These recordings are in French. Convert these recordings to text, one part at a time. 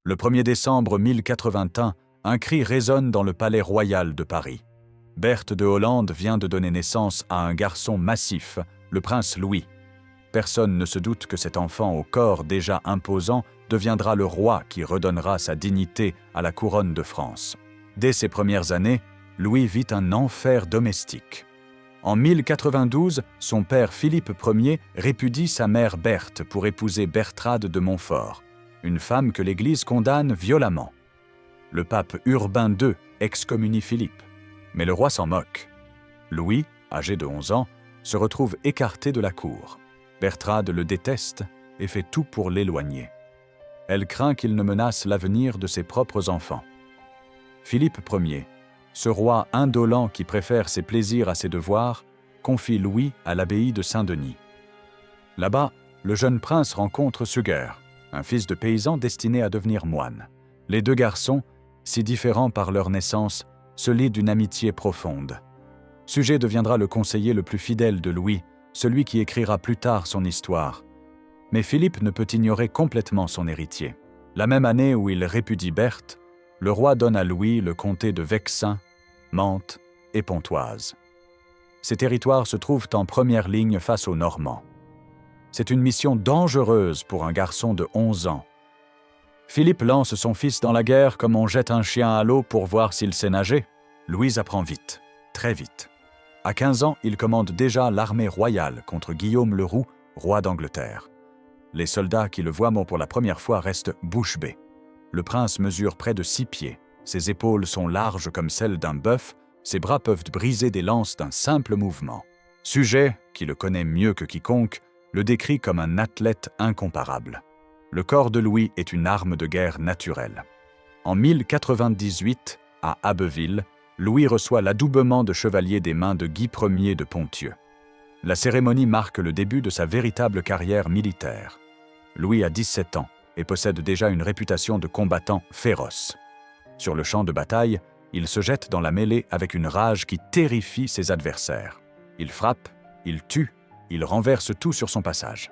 Le 1er décembre 1081, un cri résonne dans le palais royal de Paris. Berthe de Hollande vient de donner naissance à un garçon massif, le prince Louis. Personne ne se doute que cet enfant au corps déjà imposant deviendra le roi qui redonnera sa dignité à la couronne de France. Dès ses premières années, Louis vit un enfer domestique. En 1092, son père Philippe Ier répudie sa mère Berthe pour épouser Bertrade de Montfort, une femme que l'Église condamne violemment. Le pape Urbain II excommunie Philippe, mais le roi s'en moque. Louis, âgé de 11 ans, se retrouve écarté de la cour. Bertrade le déteste et fait tout pour l'éloigner. Elle craint qu'il ne menace l'avenir de ses propres enfants. Philippe Ier, ce roi indolent qui préfère ses plaisirs à ses devoirs, confie Louis à l'abbaye de Saint-Denis. Là-bas, le jeune prince rencontre Suger, un fils de paysan destiné à devenir moine. Les deux garçons, si différents par leur naissance, se lient d'une amitié profonde. Suger deviendra le conseiller le plus fidèle de Louis, celui qui écrira plus tard son histoire. Mais Philippe ne peut ignorer complètement son héritier. La même année où il répudie Berthe, le roi donne à Louis le comté de Vexin, Mantes et Pontoise. Ces territoires se trouvent en première ligne face aux Normands. C'est une mission dangereuse pour un garçon de 11 ans. Philippe lance son fils dans la guerre comme on jette un chien à l'eau pour voir s'il sait nager. Louis apprend vite, très vite. À 15 ans, il commande déjà l'armée royale contre Guillaume le Roux, roi d'Angleterre. Les soldats qui le voient pour la première fois restent bouche bée. Le prince mesure près de 6 pieds. Ses épaules sont larges comme celles d'un bœuf, ses bras peuvent briser des lances d'un simple mouvement. Suger, qui le connaît mieux que quiconque, le décrit comme un athlète incomparable. Le corps de Louis est une arme de guerre naturelle. En 1098, à Abbeville, Louis reçoit l'adoubement de chevalier des mains de Guy Ier de Ponthieu. La cérémonie marque le début de sa véritable carrière militaire. Louis a 17 ans et possède déjà une réputation de combattant féroce. Sur le champ de bataille, il se jette dans la mêlée avec une rage qui terrifie ses adversaires. Il frappe, il tue, il renverse tout sur son passage.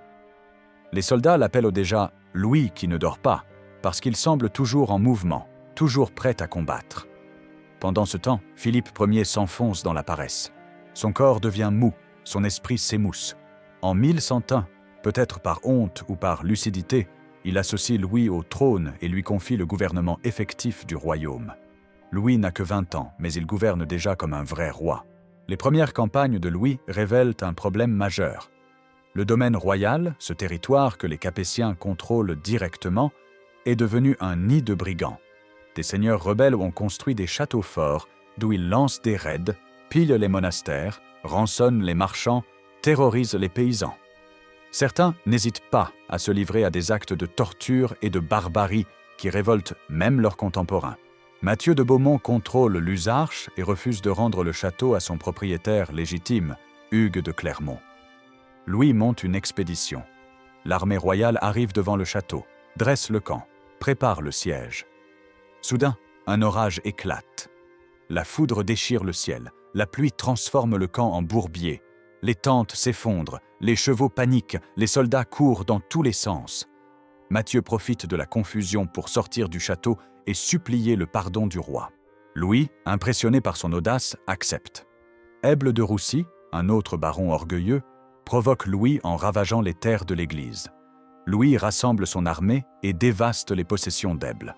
Les soldats l'appellent déjà « Louis qui ne dort pas » parce qu'il semble toujours en mouvement, toujours prêt à combattre. Pendant ce temps, Philippe Ier s'enfonce dans la paresse. Son corps devient mou, son esprit s'émousse. En 1101, peut-être par honte ou par lucidité, il associe Louis au trône et lui confie le gouvernement effectif du royaume. Louis n'a que 20 ans, mais il gouverne déjà comme un vrai roi. Les premières campagnes de Louis révèlent un problème majeur. Le domaine royal, ce territoire que les Capétiens contrôlent directement, est devenu un nid de brigands. Des seigneurs rebelles ont construit des châteaux forts d'où ils lancent des raids, pillent les monastères, rançonnent les marchands, terrorisent les paysans. Certains n'hésitent pas à se livrer à des actes de torture et de barbarie qui révoltent même leurs contemporains. Mathieu de Beaumont contrôle Luzarches et refuse de rendre le château à son propriétaire légitime, Hugues de Clermont. Louis monte une expédition. L'armée royale arrive devant le château, dresse le camp, prépare le siège. Soudain, un orage éclate. La foudre déchire le ciel, la pluie transforme le camp en bourbier. Les tentes s'effondrent, les chevaux paniquent, les soldats courent dans tous les sens. Mathieu profite de la confusion pour sortir du château et supplier le pardon du roi. Louis, impressionné par son audace, accepte. Èble de Roussy, un autre baron orgueilleux, provoque Louis en ravageant les terres de l'Église. Louis rassemble son armée et dévaste les possessions d'Èble.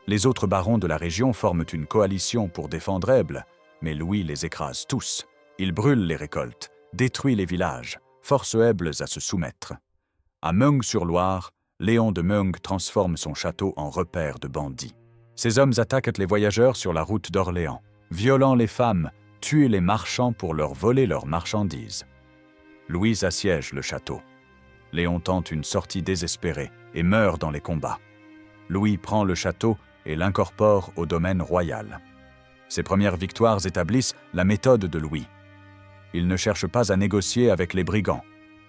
Les autres barons de la région forment une coalition pour défendre Èble, mais Louis les écrase tous. Il brûle les récoltes, détruit les villages, force Èble à se soumettre. À Meung-sur-Loire, Léon de Meung transforme son château en repère de bandits. Ces hommes attaquent les voyageurs sur la route d'Orléans, violant les femmes, tuent les marchands pour leur voler leurs marchandises. Louis assiège le château. Léon tente une sortie désespérée et meurt dans les combats. Louis prend le château et l'incorpore au domaine royal. Ses premières victoires établissent la méthode de Louis. Il ne cherche pas à négocier avec les brigands.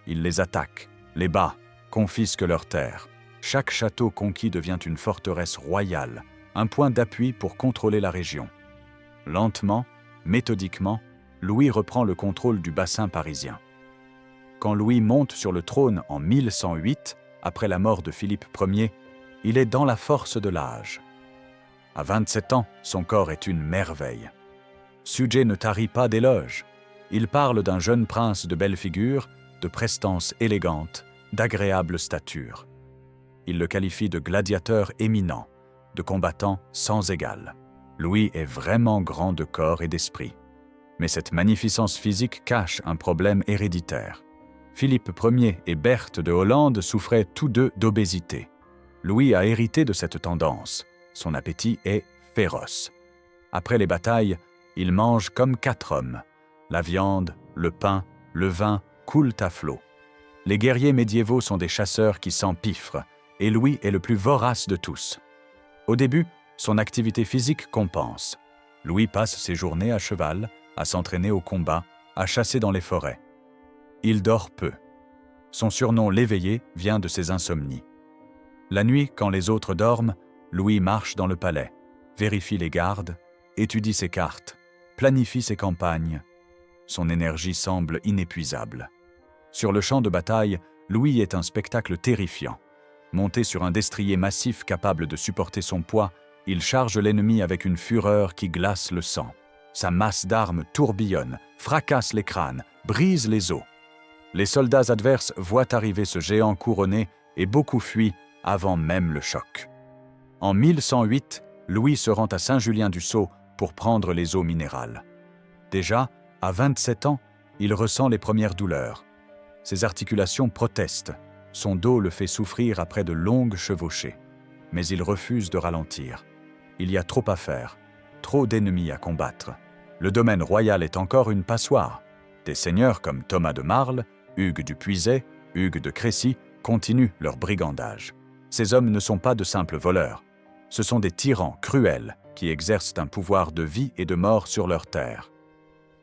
Il les attaque, les bat, confisque leurs terres. Chaque château conquis devient une forteresse royale, un point d'appui pour contrôler la région. Lentement, méthodiquement, Louis reprend le contrôle du bassin parisien. Quand Louis monte sur le trône en 1108, après la mort de Philippe Ier, Il est dans la force de l'âge. À 27 ans, son corps est une merveille. Sujay ne tarit pas d'éloges. Il parle d'un jeune prince de belle figure, de prestance élégante, d'agréable stature. Il le qualifie de gladiateur éminent, de combattant sans égal. Louis est vraiment grand de corps et d'esprit. Mais cette magnificence physique cache un problème héréditaire. Philippe Ier et Berthe de Hollande souffraient tous deux d'obésité. Louis a hérité de cette tendance. Son appétit est féroce. Après les batailles, il mange comme 4 hommes. La viande, le pain, le vin coulent à flot. Les guerriers médiévaux sont des chasseurs qui s'empiffrent, et Louis est le plus vorace de tous. Au début, son activité physique compense. Louis passe ses journées à cheval, à s'entraîner au combat, à chasser dans les forêts. Il dort peu. Son surnom l'éveillé vient de ses insomnies. La nuit, quand les autres dorment, Louis marche dans le palais, vérifie les gardes, étudie ses cartes, planifie ses campagnes. Son énergie semble inépuisable. Sur le champ de bataille, Louis est un spectacle terrifiant. Monté sur un destrier massif capable de supporter son poids, il charge l'ennemi avec une fureur qui glace le sang. Sa masse d'armes tourbillonne, fracasse les crânes, brise les os. Les soldats adverses voient arriver ce géant couronné et beaucoup fuient avant même le choc. En 1108, Louis se rend à Saint-Julien-du-Sault pour prendre les eaux minérales. Déjà, à 27 ans, il ressent les premières douleurs. Ses articulations protestent. Son dos le fait souffrir après de longues chevauchées. Mais il refuse de ralentir. Il y a trop à faire, trop d'ennemis à combattre. Le domaine royal est encore une passoire. Des seigneurs comme Thomas de Marle, Hugues du Puiset, Hugues de Crécy continuent leur brigandage. Ces hommes ne sont pas de simples voleurs. Ce sont des tyrans cruels qui exercent un pouvoir de vie et de mort sur leur terre.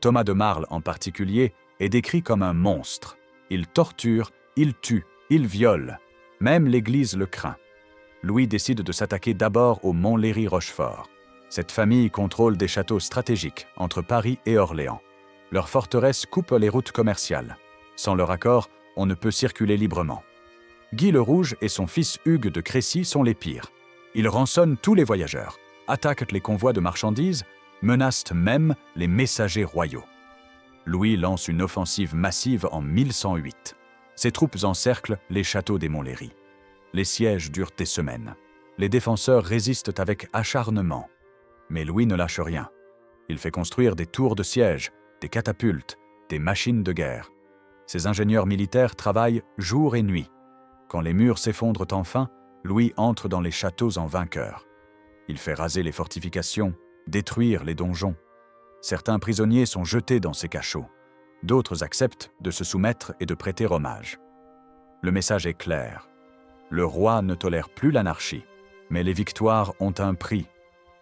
Thomas de Marle en particulier est décrit comme un monstre. Il torture, il tue, il viole. Même l'Église le craint. Louis décide de s'attaquer d'abord au Montlhéry-Rochefort. Cette famille contrôle des châteaux stratégiques entre Paris et Orléans. Leurs forteresses coupent les routes commerciales. Sans leur accord, on ne peut circuler librement. Guy le Rouge et son fils Hugues de Crécy sont les pires. Ils rançonnent tous les voyageurs, attaquent les convois de marchandises, menacent même les messagers royaux. Louis lance une offensive massive en 1108. Ses troupes encerclent les châteaux des Montlhéry. Les sièges durent des semaines. Les défenseurs résistent avec acharnement. Mais Louis ne lâche rien. Il fait construire des tours de siège, des catapultes, des machines de guerre. Ses ingénieurs militaires travaillent jour et nuit. Quand les murs s'effondrent enfin, Louis entre dans les châteaux en vainqueur. Il fait raser les fortifications, détruire les donjons. Certains prisonniers sont jetés dans ces cachots. D'autres acceptent de se soumettre et de prêter hommage. Le message est clair. Le roi ne tolère plus l'anarchie, mais les victoires ont un prix.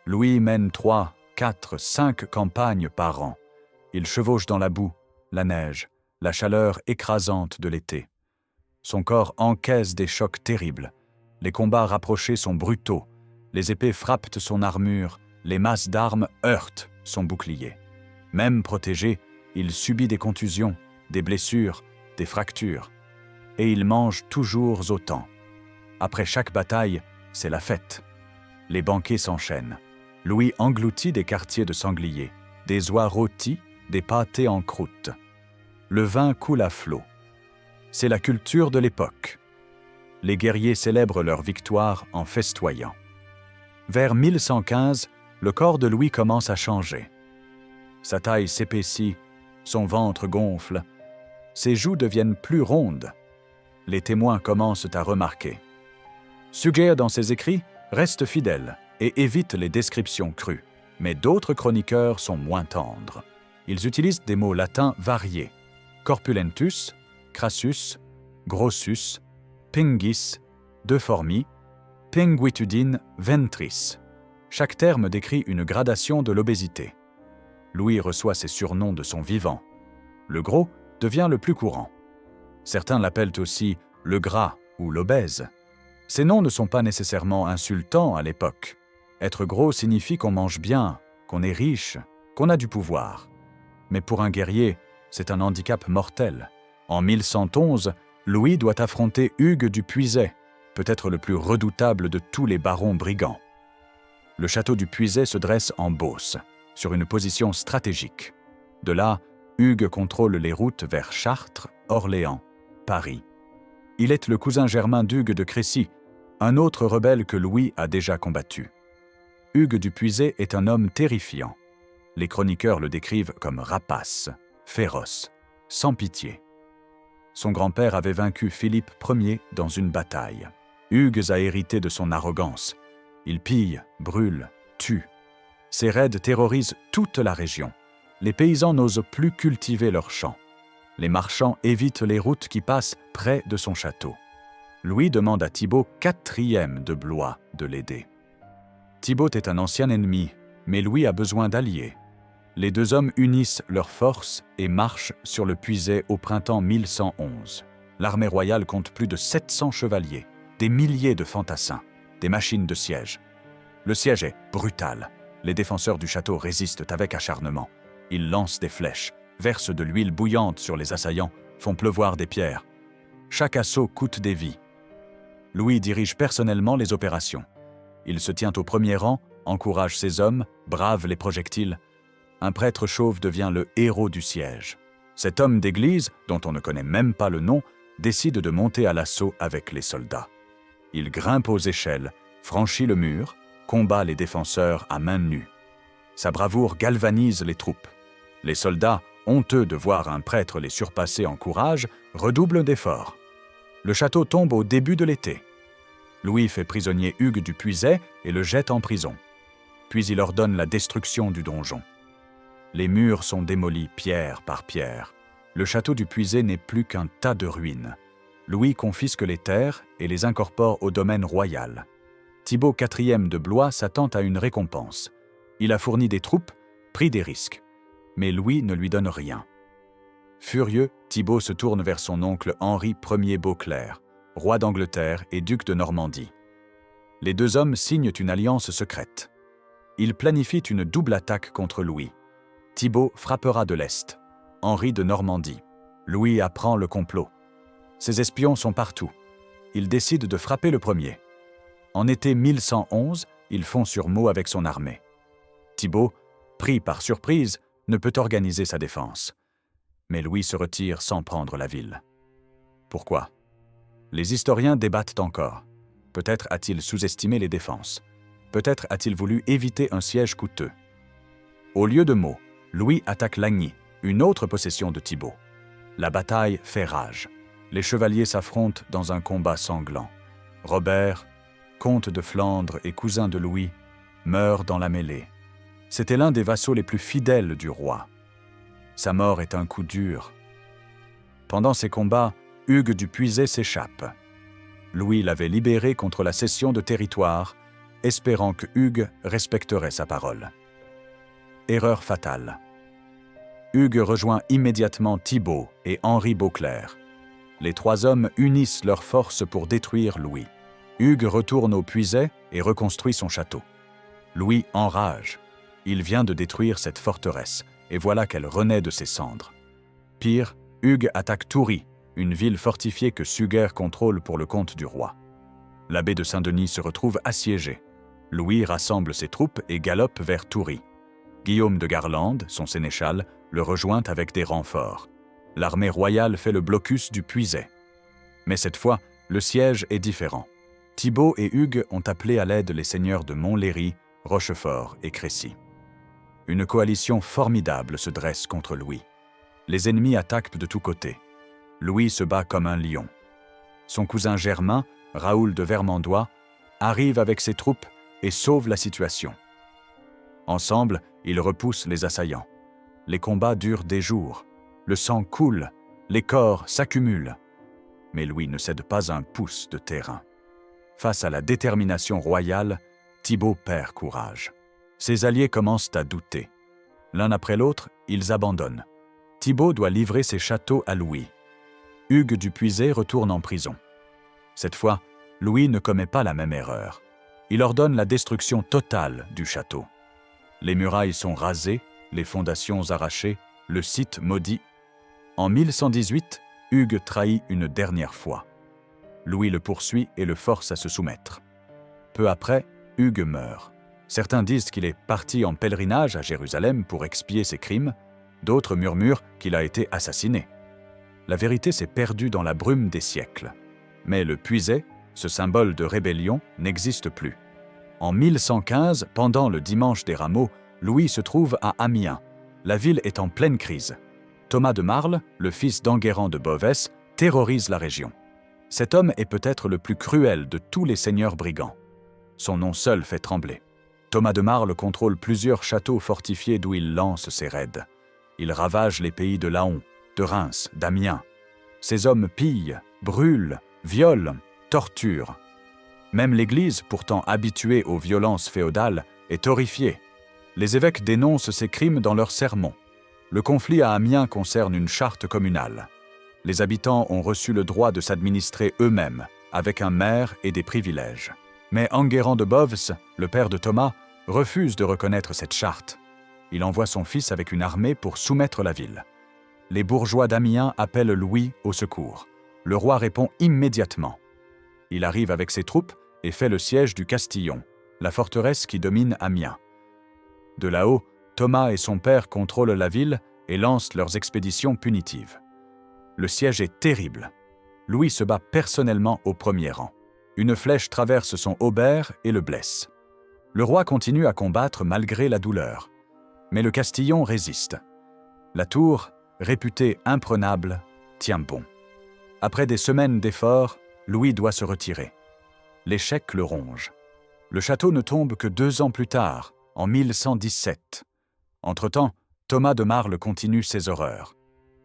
Louis mène 3, 4, 5 campagnes par an. Il chevauche dans la boue, la neige, la chaleur écrasante de l'été. Son corps encaisse des chocs terribles. Les combats rapprochés sont brutaux. Les épées frappent son armure, les masses d'armes heurtent son bouclier. Même protégé, il subit des contusions, des blessures, des fractures. Et il mange toujours autant. Après chaque bataille, c'est la fête. Les banquets s'enchaînent. Louis engloutit des quartiers de sangliers, des oies rôties, des pâtés en croûte. Le vin coule à flot. C'est la culture de l'époque. Les guerriers célèbrent leur victoire en festoyant. Vers 1115, le corps de Louis commence à changer. Sa taille s'épaissit, son ventre gonfle, ses joues deviennent plus rondes. Les témoins commencent à remarquer. Suger, dans ses écrits, reste fidèle et évite les descriptions crues, mais d'autres chroniqueurs sont moins tendres. Ils utilisent des mots latins variés: corpulentus, crassus, grossus, pingis, deformi, pinguitudine ventris. Chaque terme décrit une gradation de l'obésité. Louis reçoit ces surnoms de son vivant. Le gros devient le plus courant. Certains l'appellent aussi le gras ou l'obèse. Ces noms ne sont pas nécessairement insultants à l'époque. Être gros signifie qu'on mange bien, qu'on est riche, qu'on a du pouvoir. Mais pour un guerrier, c'est un handicap mortel. En 1111, Louis doit affronter Hugues du Puiset, peut-être le plus redoutable de tous les barons brigands. Le château du Puiset se dresse en Beauce, sur une position stratégique. De là, Hugues contrôle les routes vers Chartres, Orléans, Paris. Il est le cousin germain d'Hugues de Crécy, un autre rebelle que Louis a déjà combattu. Hugues du Puiset est un homme terrifiant. Les chroniqueurs le décrivent comme rapace, féroce, sans pitié. Son grand-père avait vaincu Philippe Ier dans une bataille. Hugues a hérité de son arrogance. Il pille, brûle, tue. Ses raids terrorisent toute la région. Les paysans n'osent plus cultiver leurs champs. Les marchands évitent les routes qui passent près de son château. Louis demande à Thibaut IV de Blois de l'aider. Thibaut est un ancien ennemi, mais Louis a besoin d'alliés. Les deux hommes unissent leurs forces et marchent sur le Puiset au printemps 1111. L'armée royale compte plus de 700 chevaliers, des milliers de fantassins, des machines de siège. Le siège est brutal. Les défenseurs du château résistent avec acharnement. Ils lancent des flèches, versent de l'huile bouillante sur les assaillants, font pleuvoir des pierres. Chaque assaut coûte des vies. Louis dirige personnellement les opérations. Il se tient au premier rang, encourage ses hommes, brave les projectiles. Un prêtre chauve devient le héros du siège. Cet homme d'église, dont on ne connaît même pas le nom, décide de monter à l'assaut avec les soldats. Il grimpe aux échelles, franchit le mur, combat les défenseurs à main nue. Sa bravoure galvanise les troupes. Les soldats, honteux de voir un prêtre les surpasser en courage, redoublent d'efforts. Le château tombe au début de l'été. Louis fait prisonnier Hugues du Puiset et le jette en prison. Puis il ordonne la destruction du donjon. Les murs sont démolis pierre par pierre. Le château du Puiset n'est plus qu'un tas de ruines. Louis confisque les terres et les incorpore au domaine royal. Thibaut IV de Blois s'attend à une récompense. Il a fourni des troupes, pris des risques. Mais Louis ne lui donne rien. Furieux, Thibaut se tourne vers son oncle Henri Ier Beauclerc, roi d'Angleterre et duc de Normandie. Les deux hommes signent une alliance secrète. Ils planifient une double attaque contre Louis. Thibaut frappera de l'Est, Henri de Normandie. Louis apprend le complot. Ses espions sont partout. Il décide de frapper le premier. En été 1111, il fond sur Meaux avec son armée. Thibaut, pris par surprise, ne peut organiser sa défense. Mais Louis se retire sans prendre la ville. Pourquoi? Les historiens débattent encore. Peut-être a-t-il sous-estimé les défenses. Peut-être a-t-il voulu éviter un siège coûteux. Au lieu de Meaux, Louis attaque Lagny, une autre possession de Thibaut. La bataille fait rage. Les chevaliers s'affrontent dans un combat sanglant. Robert, comte de Flandre et cousin de Louis, meurt dans la mêlée. C'était l'un des vassaux les plus fidèles du roi. Sa mort est un coup dur. Pendant ces combats, Hugues du Puiset s'échappe. Louis l'avait libéré contre la cession de territoire, espérant que Hugues respecterait sa parole. Erreur fatale. Hugues rejoint immédiatement Thibaut et Henri Beauclerc. Les trois hommes unissent leurs forces pour détruire Louis. Hugues retourne au Puiset et reconstruit son château. Louis enrage. Il vient de détruire cette forteresse, et voilà qu'elle renaît de ses cendres. Pire, Hugues attaque Toury, une ville fortifiée que Suger contrôle pour le compte du roi. L'abbé de Saint-Denis se retrouve assiégé. Louis rassemble ses troupes et galope vers Toury. Guillaume de Garlande, son sénéchal, le rejoint avec des renforts. L'armée royale fait le blocus du Puiset. Mais cette fois, le siège est différent. Thibaut et Hugues ont appelé à l'aide les seigneurs de Montlhéry, Rochefort et Crécy. Une coalition formidable se dresse contre Louis. Les ennemis attaquent de tous côtés. Louis se bat comme un lion. Son cousin germain, Raoul de Vermandois, arrive avec ses troupes et sauve la situation. Ensemble, ils repoussent les assaillants. Les combats durent des jours. Le sang coule, les corps s'accumulent. Mais Louis ne cède pas un pouce de terrain. Face à la détermination royale, Thibaut perd courage. Ses alliés commencent à douter. L'un après l'autre, ils abandonnent. Thibaut doit livrer ses châteaux à Louis. Hugues du Puiset retourne en prison. Cette fois, Louis ne commet pas la même erreur. Il ordonne la destruction totale du château. Les murailles sont rasées, les fondations arrachées, le site maudit. En 1118, Hugues trahit une dernière fois. Louis le poursuit et le force à se soumettre. Peu après, Hugues meurt. Certains disent qu'il est parti en pèlerinage à Jérusalem pour expier ses crimes, d'autres murmurent qu'il a été assassiné. La vérité s'est perdue dans la brume des siècles. Mais le puiset, ce symbole de rébellion, n'existe plus. En 1115, pendant le dimanche des Rameaux, Louis se trouve à Amiens. La ville est en pleine crise. Thomas de Marle, le fils d'Enguerrand de Bovesse, terrorise la région. Cet homme est peut-être le plus cruel de tous les seigneurs brigands. Son nom seul fait trembler. Thomas de Marle contrôle plusieurs châteaux fortifiés d'où il lance ses raids. Il ravage les pays de Laon, de Reims, d'Amiens. Ces hommes pillent, brûlent, violent, torturent. Même l'Église, pourtant habituée aux violences féodales, est horrifiée. Les évêques dénoncent ces crimes dans leurs sermons. Le conflit à Amiens concerne une charte communale. Les habitants ont reçu le droit de s'administrer eux-mêmes, avec un maire et des privilèges. Mais Enguerrand de Bovesse, le père de Thomas, refuse de reconnaître cette charte. Il envoie son fils avec une armée pour soumettre la ville. Les bourgeois d'Amiens appellent Louis au secours. Le roi répond immédiatement. Il arrive avec ses troupes et fait le siège du Castillon, la forteresse qui domine Amiens. De là-haut, Thomas et son père contrôlent la ville et lancent leurs expéditions punitives. Le siège est terrible. Louis se bat personnellement au premier rang. Une flèche traverse son haubert et le blesse. Le roi continue à combattre malgré la douleur. Mais le Castillon résiste. La tour, réputée imprenable, tient bon. Après des semaines d'efforts, Louis doit se retirer. L'échec le ronge. Le château ne tombe que 2 ans plus tard, en 1117. Entre-temps, Thomas de Marle continue ses horreurs.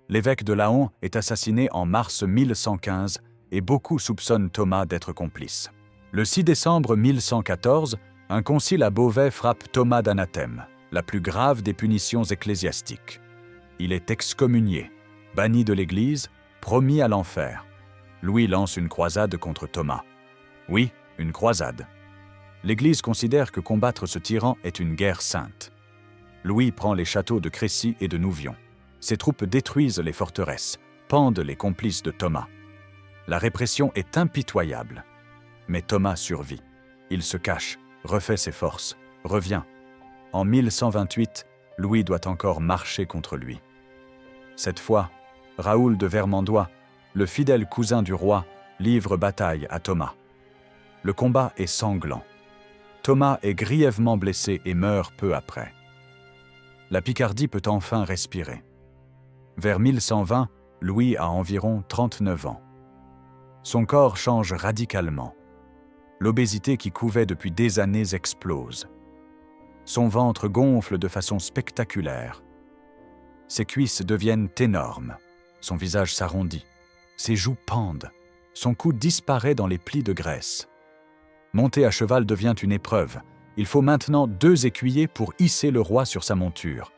L'évêque de Laon est assassiné en mars 1115 et beaucoup soupçonnent Thomas d'être complice. Le 6 décembre 1114, un concile à Beauvais frappe Thomas d'anathème, la plus grave des punitions ecclésiastiques. Il est excommunié, banni de l'Église, promis à l'enfer. Louis lance une croisade contre Thomas. Oui, une croisade. L'Église considère que combattre ce tyran est une guerre sainte. Louis prend les châteaux de Crécy et de Nouvion. Ses troupes détruisent les forteresses, pendent les complices de Thomas. La répression est impitoyable. Mais Thomas survit. Il se cache, refait ses forces, revient. En 1128, Louis doit encore marcher contre lui. Cette fois, Raoul de Vermandois, le fidèle cousin du roi, livre bataille à Thomas. Le combat est sanglant. Thomas est grièvement blessé et meurt peu après. La Picardie peut enfin respirer. Vers 1120, Louis a environ 39 ans. Son corps change radicalement. L'obésité qui couvait depuis des années explose. Son ventre gonfle de façon spectaculaire. Ses cuisses deviennent énormes. Son visage s'arrondit. Ses joues pendent. Son cou disparaît dans les plis de graisse. Monter à cheval devient une épreuve. Il faut maintenant 2 écuyers pour hisser le roi sur sa monture.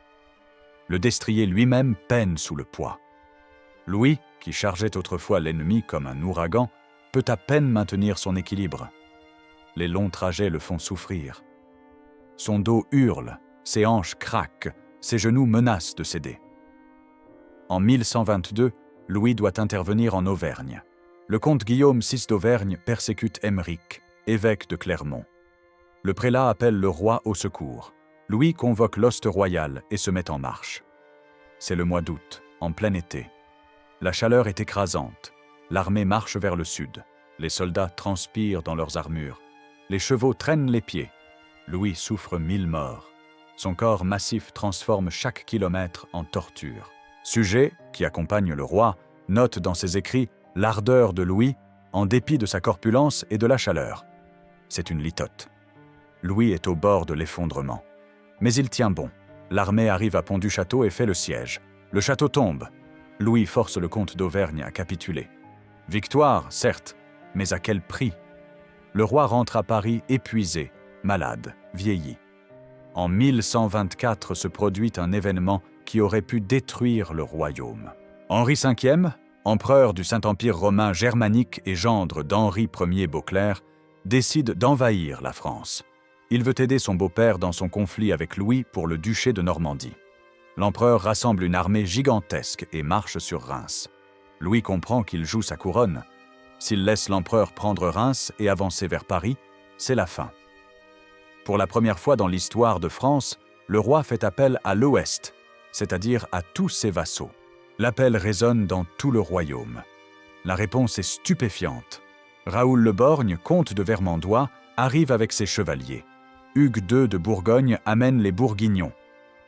Le destrier lui-même peine sous le poids. Louis, qui chargeait autrefois l'ennemi comme un ouragan, peut à peine maintenir son équilibre. Les longs trajets le font souffrir. Son dos hurle, ses hanches craquent, ses genoux menacent de céder. En 1122, Louis doit intervenir en Auvergne. Le comte Guillaume VI d'Auvergne persécute Aymeric, évêque de Clermont. Le prélat appelle le roi au secours. Louis convoque l'hoste royal et se met en marche. C'est le mois d'août, en plein été. La chaleur est écrasante. L'armée marche vers le sud. Les soldats transpirent dans leurs armures. Les chevaux traînent les pieds. Louis souffre 1000 morts. Son corps massif transforme chaque kilomètre en torture. Suger, qui accompagne le roi, note dans ses écrits l'ardeur de Louis, en dépit de sa corpulence et de la chaleur. C'est une litote. Louis est au bord de l'effondrement. Mais il tient bon. L'armée arrive à Pont-du-Château et fait le siège. Le château tombe. Louis force le comte d'Auvergne à capituler. Victoire, certes, mais à quel prix? Le roi rentre à Paris épuisé, malade, vieilli. En 1124 se produit un événement qui aurait pu détruire le royaume. Henri V, empereur du Saint-Empire romain germanique et gendre d'Henri Ier Beauclerc, décide d'envahir la France. Il veut aider son beau-père dans son conflit avec Louis pour le duché de Normandie. L'empereur rassemble une armée gigantesque et marche sur Reims. Louis comprend qu'il joue sa couronne. S'il laisse l'empereur prendre Reims et avancer vers Paris, c'est la fin. Pour la première fois dans l'histoire de France, le roi fait appel à l'Ouest, c'est-à-dire à tous ses vassaux. L'appel résonne dans tout le royaume. La réponse est stupéfiante. Raoul le Borgne, comte de Vermandois, arrive avec ses chevaliers. Hugues II de Bourgogne amène les Bourguignons.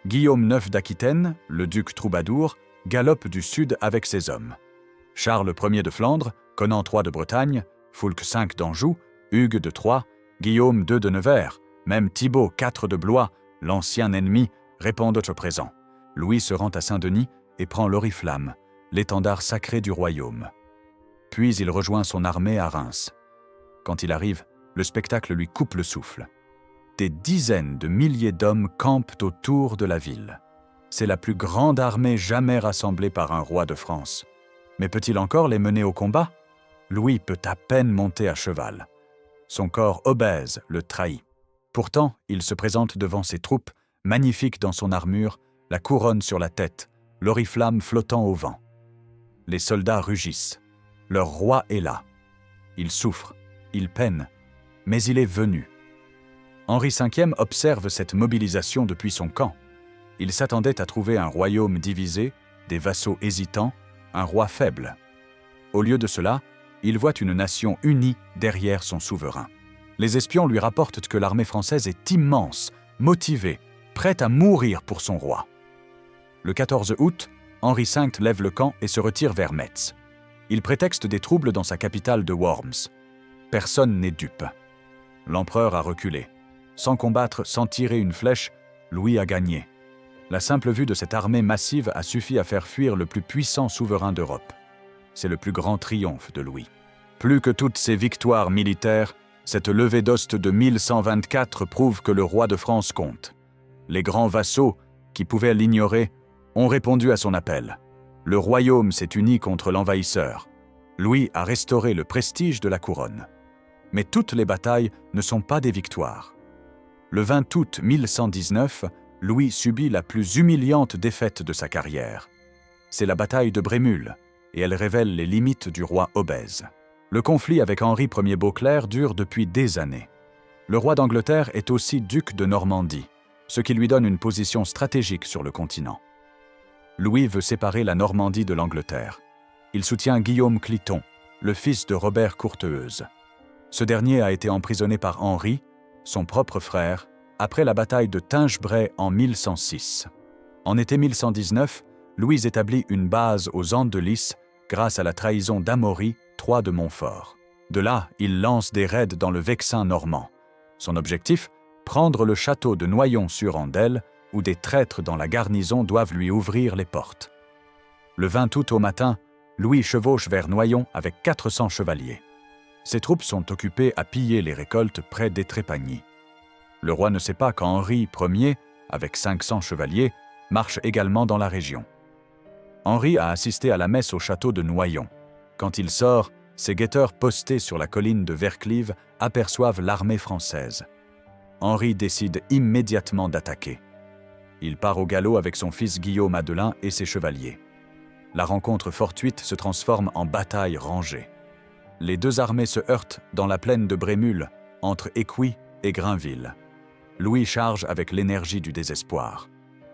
Guillaume IX d'Aquitaine, le duc troubadour, galope du sud avec ses hommes. Charles Ier de Flandre, Conan III de Bretagne, Foulques V d'Anjou, Hugues de Troyes, Guillaume II de Nevers, même Thibaut IV de Blois, l'ancien ennemi, répondent au présent. Louis se rend à Saint-Denis et prend l'oriflamme, l'étendard sacré du royaume. Puis il rejoint son armée à Reims. Quand il arrive, le spectacle lui coupe le souffle. Des dizaines de milliers d'hommes campent autour de la ville. C'est la plus grande armée jamais rassemblée par un roi de France. Mais peut-il encore les mener au combat? Louis peut à peine monter à cheval. Son corps obèse le trahit. Pourtant, il se présente devant ses troupes, magnifique dans son armure, la couronne sur la tête, l'oriflamme flottant au vent. Les soldats rugissent. Leur roi est là. Il souffre, il peine, mais il est venu. Henri V observe cette mobilisation depuis son camp. Il s'attendait à trouver un royaume divisé, des vassaux hésitants, un roi faible. Au lieu de cela, il voit une nation unie derrière son souverain. Les espions lui rapportent que l'armée française est immense, motivée, prête à mourir pour son roi. Le 14 août, Henri V lève le camp et se retire vers Metz. Il prétexte des troubles dans sa capitale de Worms. Personne n'est dupe. L'empereur a reculé. Sans combattre, sans tirer une flèche, Louis a gagné. La simple vue de cette armée massive a suffi à faire fuir le plus puissant souverain d'Europe. C'est le plus grand triomphe de Louis. Plus que toutes ces victoires militaires, cette levée d'ost de 1124 prouve que le roi de France compte. Les grands vassaux, qui pouvaient l'ignorer, ont répondu à son appel. Le royaume s'est uni contre l'envahisseur. Louis a restauré le prestige de la couronne. Mais toutes les batailles ne sont pas des victoires. Le 20 août 1119, Louis subit la plus humiliante défaite de sa carrière. C'est la bataille de Brémule, et elle révèle les limites du roi obèse. Le conflit avec Henri Ier Beauclerc dure depuis des années. Le roi d'Angleterre est aussi duc de Normandie, ce qui lui donne une position stratégique sur le continent. Louis veut séparer la Normandie de l'Angleterre. Il soutient Guillaume Cliton, le fils de Robert Courteheuse. Ce dernier a été emprisonné par Henri, son propre frère, après la bataille de Tinchebray en 1106. En été 1119, Louis établit une base aux Andes de Lys grâce à la trahison d'Amaury, III de Montfort. De là, il lance des raids dans le Vexin normand. Son objectif, prendre le château de Noyon-sur-Andelle, où des traîtres dans la garnison doivent lui ouvrir les portes. Le 20 août au matin, Louis chevauche vers Noyon avec 400 chevaliers. Ses troupes sont occupées à piller les récoltes près d'Étrépagny. Le roi ne sait pas qu'Henri Ier, avec 500 chevaliers, marche également dans la région. Henri a assisté à la messe au château de Noyon. Quand il sort, ses guetteurs postés sur la colline de Verclive aperçoivent l'armée française. Henri décide immédiatement d'attaquer. Il part au galop avec son fils Guillaume Adelin et ses chevaliers. La rencontre fortuite se transforme en bataille rangée. Les deux armées se heurtent dans la plaine de Brémule, entre Écouis et Grainville. Louis charge avec l'énergie du désespoir.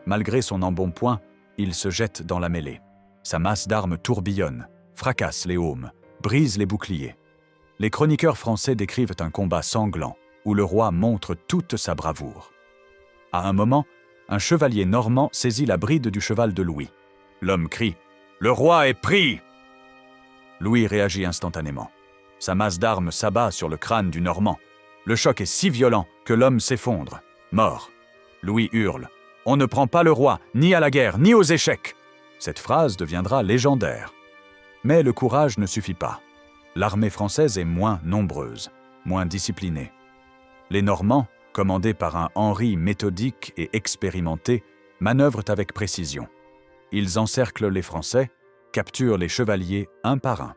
Malgré son embonpoint, il se jette dans la mêlée. Sa masse d'armes tourbillonne, fracasse les aumes, brise les boucliers. Les chroniqueurs français décrivent un combat sanglant, où le roi montre toute sa bravoure. À un moment, un chevalier normand saisit la bride du cheval de Louis. L'homme crie « Le roi est pris !» Louis réagit instantanément. Sa masse d'armes s'abat sur le crâne du Normand. Le choc est si violent que l'homme s'effondre, mort. Louis hurle « On ne prend pas le roi, ni à la guerre, ni aux échecs !» Cette phrase deviendra légendaire. Mais le courage ne suffit pas. L'armée française est moins nombreuse, moins disciplinée. Les Normands, commandés par un Henri méthodique et expérimenté, manœuvrent avec précision. Ils encerclent les Français, capturent les chevaliers un par un.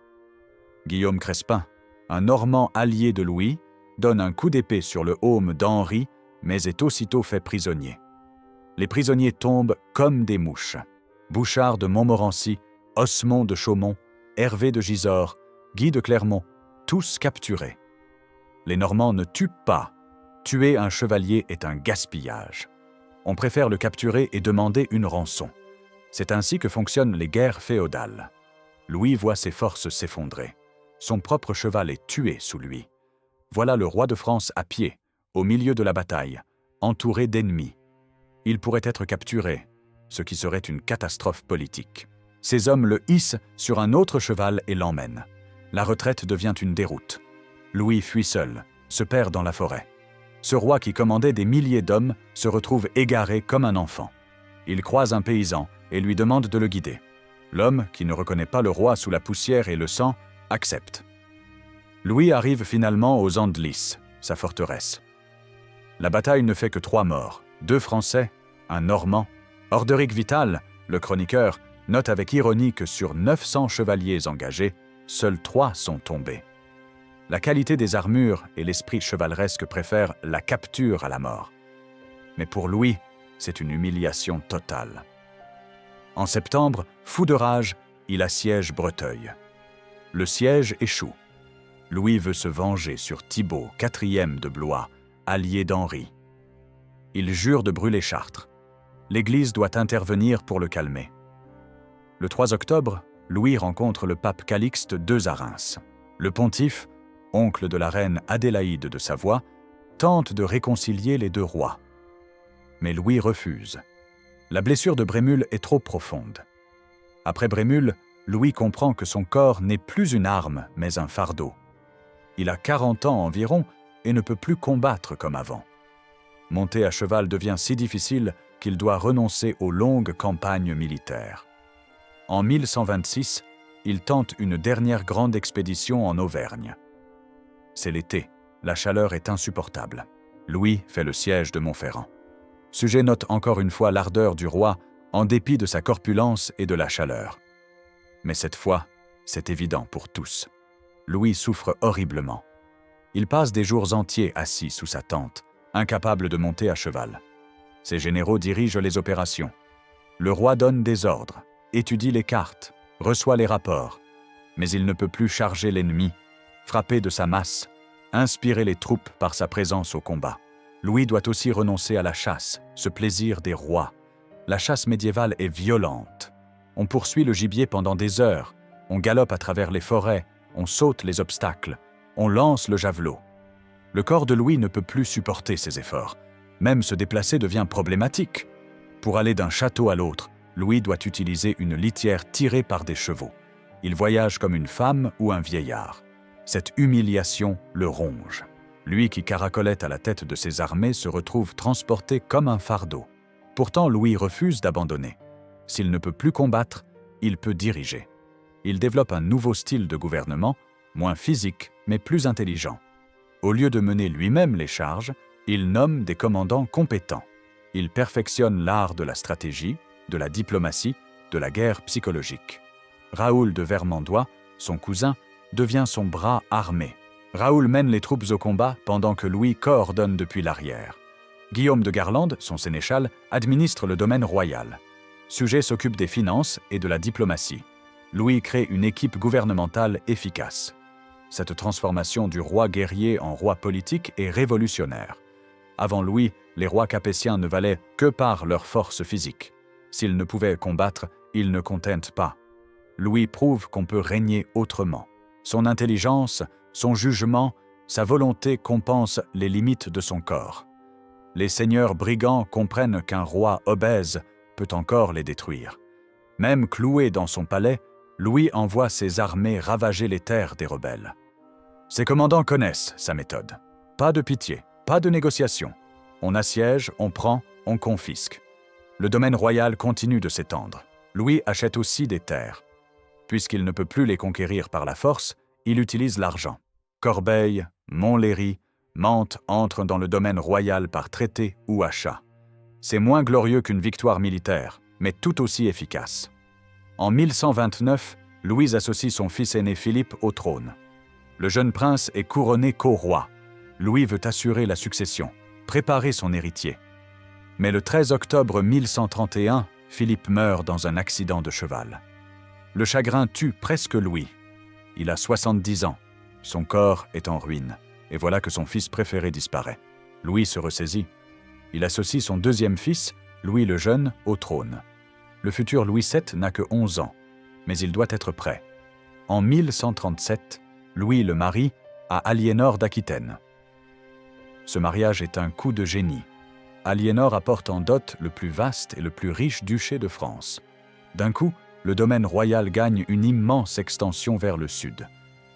Guillaume Crespin, un Normand allié de Louis, donne un coup d'épée sur le aume d'Henri, mais est aussitôt fait prisonnier. Les prisonniers tombent comme des mouches. Bouchard de Montmorency, Osmond de Chaumont, Hervé de Gisors, Guy de Clermont, tous capturés. Les Normands ne tuent pas. Tuer un chevalier est un gaspillage. On préfère le capturer et demander une rançon. C'est ainsi que fonctionnent les guerres féodales. Louis voit ses forces s'effondrer. Son propre cheval est tué sous lui. Voilà le roi de France à pied, au milieu de la bataille, entouré d'ennemis. Il pourrait être capturé, ce qui serait une catastrophe politique. Ses hommes le hissent sur un autre cheval et l'emmènent. La retraite devient une déroute. Louis fuit seul, se perd dans la forêt. Ce roi qui commandait des milliers d'hommes se retrouve égaré comme un enfant. Il croise un paysan et lui demande de le guider. L'homme, qui ne reconnaît pas le roi sous la poussière et le sang, accepte. Louis arrive finalement aux Andelys, sa forteresse. La bataille ne fait que 3 morts, 2 Français, un Normand. Orderic Vital, le chroniqueur, note avec ironie que sur 900 chevaliers engagés, seuls 3 sont tombés. La qualité des armures et l'esprit chevaleresque préfèrent la capture à la mort. Mais pour Louis, c'est une humiliation totale. En septembre, fou de rage, il assiège Breteuil. Le siège échoue. Louis veut se venger sur Thibaut, 4e de Blois, allié d'Henri. Il jure de brûler Chartres. L'Église doit intervenir pour le calmer. Le 3 octobre, Louis rencontre le pape Calixte II à Reims. Le pontife, oncle de la reine Adélaïde de Savoie, tente de réconcilier les 2 rois. Mais Louis refuse. La blessure de Brémule est trop profonde. Après Brémule, Louis comprend que son corps n'est plus une arme, mais un fardeau. Il a 40 ans environ et ne peut plus combattre comme avant. Monter à cheval devient si difficile qu'il doit renoncer aux longues campagnes militaires. En 1126, il tente une dernière grande expédition en Auvergne. C'est l'été, la chaleur est insupportable. Louis fait le siège de Montferrand. Suger note encore une fois l'ardeur du roi, en dépit de sa corpulence et de la chaleur. Mais cette fois, c'est évident pour tous. Louis souffre horriblement. Il passe des jours entiers assis sous sa tente, incapable de monter à cheval. Ses généraux dirigent les opérations. Le roi donne des ordres, étudie les cartes, reçoit les rapports. Mais il ne peut plus charger l'ennemi, frapper de sa masse, inspirer les troupes par sa présence au combat. Louis doit aussi renoncer à la chasse, ce plaisir des rois. La chasse médiévale est violente. On poursuit le gibier pendant des heures, on galope à travers les forêts, on saute les obstacles, on lance le javelot. Le corps de Louis ne peut plus supporter ces efforts. Même se déplacer devient problématique. Pour aller d'un château à l'autre, Louis doit utiliser une litière tirée par des chevaux. Il voyage comme une femme ou un vieillard. Cette humiliation le ronge. Lui qui caracolait à la tête de ses armées se retrouve transporté comme un fardeau. Pourtant, Louis refuse d'abandonner. S'il ne peut plus combattre, il peut diriger. Il développe un nouveau style de gouvernement, moins physique, mais plus intelligent. Au lieu de mener lui-même les charges, il nomme des commandants compétents. Il perfectionne l'art de la stratégie, de la diplomatie, de la guerre psychologique. Raoul de Vermandois, son cousin, devient son bras armé. Raoul mène les troupes au combat pendant que Louis coordonne depuis l'arrière. Guillaume de Garlande, son sénéchal, administre le domaine royal. Suger s'occupe des finances et de la diplomatie. Louis crée une équipe gouvernementale efficace. Cette transformation du roi guerrier en roi politique est révolutionnaire. Avant Louis, les rois capétiens ne valaient que par leur force physique. S'ils ne pouvaient combattre, ils ne contentent pas. Louis prouve qu'on peut régner autrement. Son intelligence, son jugement, sa volonté compensent les limites de son corps. Les seigneurs brigands comprennent qu'un roi obèse peut encore les détruire. Même cloué dans son palais, Louis envoie ses armées ravager les terres des rebelles. Ses commandants connaissent sa méthode. Pas de pitié, pas de négociation. On assiège, on prend, on confisque. Le domaine royal continue de s'étendre. Louis achète aussi des terres. Puisqu'il ne peut plus les conquérir par la force, il utilise l'argent. Corbeil, Montlhéry, Mantes entrent dans le domaine royal par traité ou achat. C'est moins glorieux qu'une victoire militaire, mais tout aussi efficace. En 1129, Louis associe son fils aîné Philippe au trône. Le jeune prince est couronné co-roi. Louis veut assurer la succession, préparer son héritier. Mais le 13 octobre 1131, Philippe meurt dans un accident de cheval. Le chagrin tue presque Louis. Il a 70 ans. Son corps est en ruine. Et voilà que son fils préféré disparaît. Louis se ressaisit. Il associe son deuxième fils, Louis le Jeune, au trône. Le futur Louis VII n'a que 11 ans, mais il doit être prêt. En 1137, Louis le marie à Aliénor d'Aquitaine. Ce mariage est un coup de génie. Aliénor apporte en dot le plus vaste et le plus riche duché de France. D'un coup, le domaine royal gagne une immense extension vers le sud.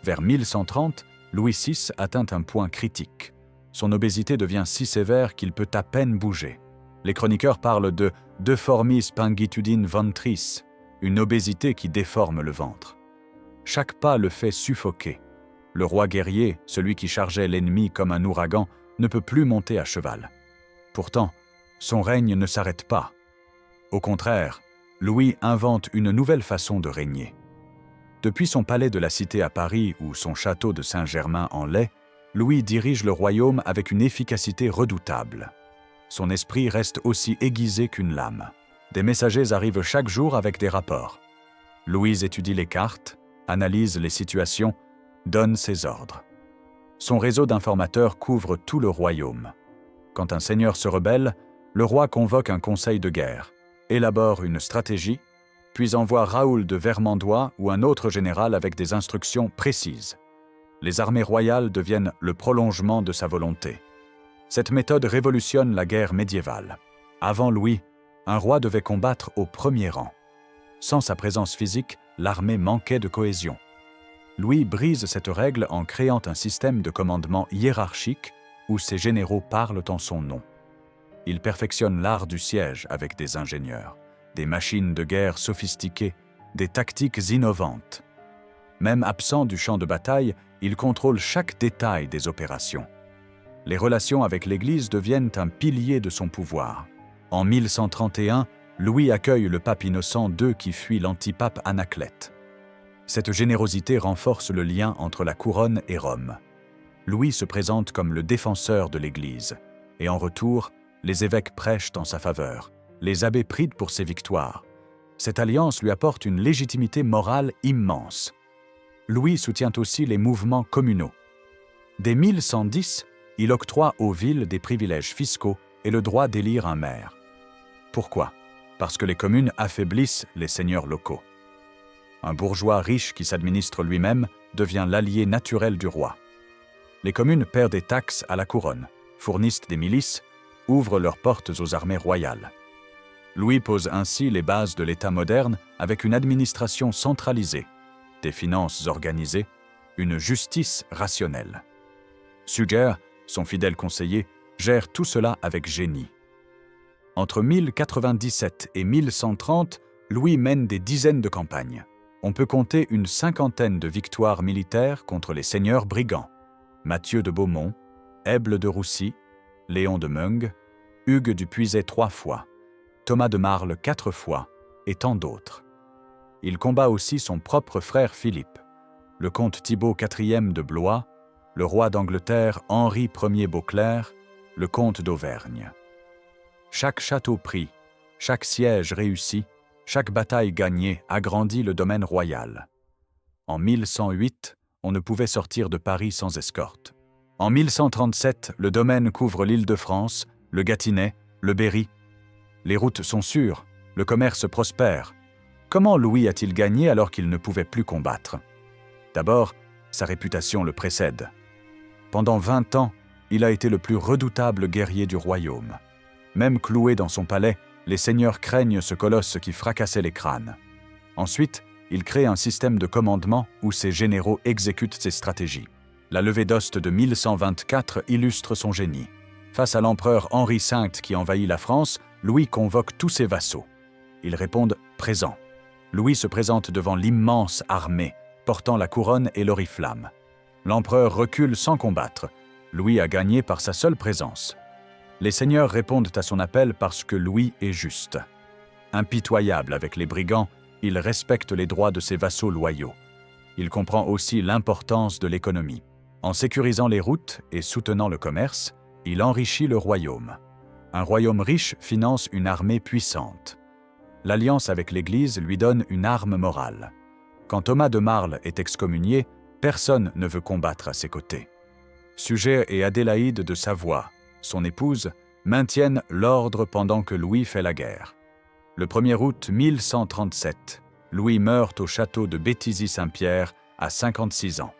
Vers 1130, Louis VI atteint un point critique. Son obésité devient si sévère qu'il peut à peine bouger. Les chroniqueurs parlent de « deformis pangitudine ventris », une obésité qui déforme le ventre. Chaque pas le fait suffoquer. Le roi guerrier, celui qui chargeait l'ennemi comme un ouragan, ne peut plus monter à cheval. Pourtant, son règne ne s'arrête pas. Au contraire, Louis invente une nouvelle façon de régner. Depuis son palais de la Cité à Paris ou son château de Saint-Germain-en-Laye, Louis dirige le royaume avec une efficacité redoutable. Son esprit reste aussi aiguisé qu'une lame. Des messagers arrivent chaque jour avec des rapports. Louis étudie les cartes, analyse les situations, donne ses ordres. Son réseau d'informateurs couvre tout le royaume. Quand un seigneur se rebelle, le roi convoque un conseil de guerre, élabore une stratégie, puis envoie Raoul de Vermandois ou un autre général avec des instructions précises. Les armées royales deviennent le prolongement de sa volonté. Cette méthode révolutionne la guerre médiévale. Avant Louis, un roi devait combattre au premier rang. Sans sa présence physique, l'armée manquait de cohésion. Louis brise cette règle en créant un système de commandement hiérarchique où ses généraux parlent en son nom. Il perfectionne l'art du siège avec des ingénieurs, des machines de guerre sophistiquées, des tactiques innovantes. Même absent du champ de bataille, il contrôle chaque détail des opérations. Les relations avec l'Église deviennent un pilier de son pouvoir. En 1131, Louis accueille le pape Innocent II qui fuit l'antipape Anaclète. Cette générosité renforce le lien entre la couronne et Rome. Louis se présente comme le défenseur de l'Église, et en retour, les évêques prêchent en sa faveur, les abbés prient pour ses victoires. Cette alliance lui apporte une légitimité morale immense. Louis soutient aussi les mouvements communaux. Dès 1110, il octroie aux villes des privilèges fiscaux et le droit d'élire un maire. Pourquoi? Parce que les communes affaiblissent les seigneurs locaux. Un bourgeois riche qui s'administre lui-même devient l'allié naturel du roi. Les communes paient des taxes à la couronne, fournissent des milices, ouvrent leurs portes aux armées royales. Louis pose ainsi les bases de l'État moderne avec une administration centralisée, des finances organisées, une justice rationnelle. Suger, son fidèle conseiller, gère tout cela avec génie. Entre 1097 et 1130, Louis mène des dizaines de campagnes. On peut compter une cinquantaine de victoires militaires contre les seigneurs brigands. Mathieu de Beaumont, Èble de Roussy, Léon de Meung, Hugues du Puiset 3 fois, Thomas de Marle 4 fois, et tant d'autres. Il combat aussi son propre frère Philippe, le comte Thibaut IV de Blois, le roi d'Angleterre Henri Ier Beauclerc, le comte d'Auvergne. Chaque château pris, chaque siège réussi, chaque bataille gagnée agrandit le domaine royal. En 1108, on ne pouvait sortir de Paris sans escorte. En 1137, le domaine couvre l'Île-de-France, le Gâtinais, le Berry. Les routes sont sûres, le commerce prospère. Comment Louis a-t-il gagné alors qu'il ne pouvait plus combattre? D'abord, sa réputation le précède. Pendant 20 ans, il a été le plus redoutable guerrier du royaume. Même cloué dans son palais, les seigneurs craignent ce colosse qui fracassait les crânes. Ensuite, il crée un système de commandement où ses généraux exécutent ses stratégies. La levée d'Ost de 1124 illustre son génie. Face à l'empereur Henri V qui envahit la France, Louis convoque tous ses vassaux. Ils répondent « présents ». Louis se présente devant l'immense armée, portant la couronne et l'oriflamme. L'empereur recule sans combattre. Louis a gagné par sa seule présence. Les seigneurs répondent à son appel parce que Louis est juste. Impitoyable avec les brigands, il respecte les droits de ses vassaux loyaux. Il comprend aussi l'importance de l'économie. En sécurisant les routes et soutenant le commerce, il enrichit le royaume. Un royaume riche finance une armée puissante. L'alliance avec l'Église lui donne une arme morale. Quand Thomas de Marle est excommunié, personne ne veut combattre à ses côtés. Suger et Adélaïde de Savoie, son épouse, maintiennent l'ordre pendant que Louis fait la guerre. Le 1er août 1137, Louis meurt au château de Béthisy-Saint-Pierre à 56 ans.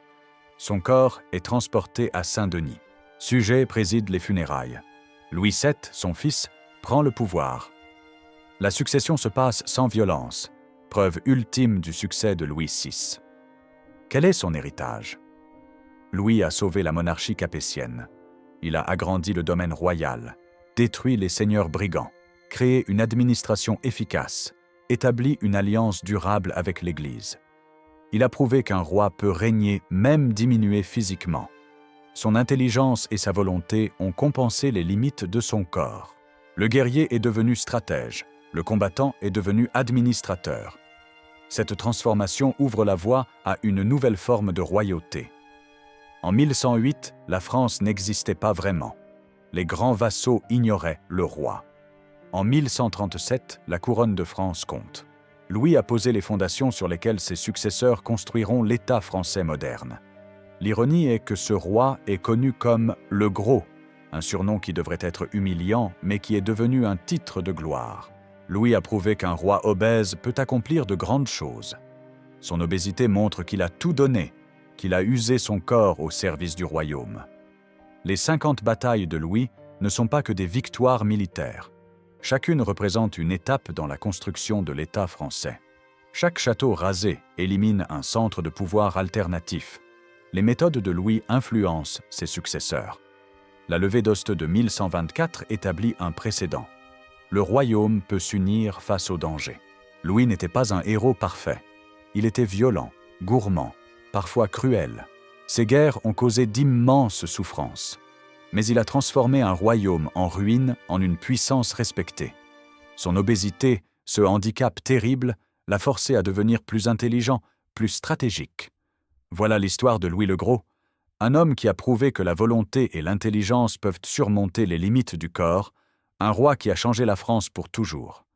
Son corps est transporté à Saint-Denis. Suger préside les funérailles. Louis VII, son fils, prend le pouvoir. La succession se passe sans violence, preuve ultime du succès de Louis VI. Quel est son héritage? Louis a sauvé la monarchie capétienne. Il a agrandi le domaine royal, détruit les seigneurs brigands, créé une administration efficace, établi une alliance durable avec l'Église. Il a prouvé qu'un roi peut régner, même diminué physiquement. Son intelligence et sa volonté ont compensé les limites de son corps. Le guerrier est devenu stratège, le combattant est devenu administrateur. Cette transformation ouvre la voie à une nouvelle forme de royauté. En 1108, la France n'existait pas vraiment. Les grands vassaux ignoraient le roi. En 1137, la couronne de France compte. Louis a posé les fondations sur lesquelles ses successeurs construiront l'État français moderne. L'ironie est que ce roi est connu comme « le Gros », un surnom qui devrait être humiliant, mais qui est devenu un titre de gloire. Louis a prouvé qu'un roi obèse peut accomplir de grandes choses. Son obésité montre qu'il a tout donné, qu'il a usé son corps au service du royaume. Les 50 batailles de Louis ne sont pas que des victoires militaires. Chacune représente une étape dans la construction de l'État français. Chaque château rasé élimine un centre de pouvoir alternatif. Les méthodes de Louis influencent ses successeurs. La levée d'Hoste de 1124 établit un précédent. Le royaume peut s'unir face au danger. Louis n'était pas un héros parfait. Il était violent, gourmand, parfois cruel. Ses guerres ont causé d'immenses souffrances. Mais il a transformé un royaume en ruine en une puissance respectée. Son obésité, ce handicap terrible, l'a forcé à devenir plus intelligent, plus stratégique. Voilà l'histoire de Louis le Gros, un homme qui a prouvé que la volonté et l'intelligence peuvent surmonter les limites du corps, un roi qui a changé la France pour toujours.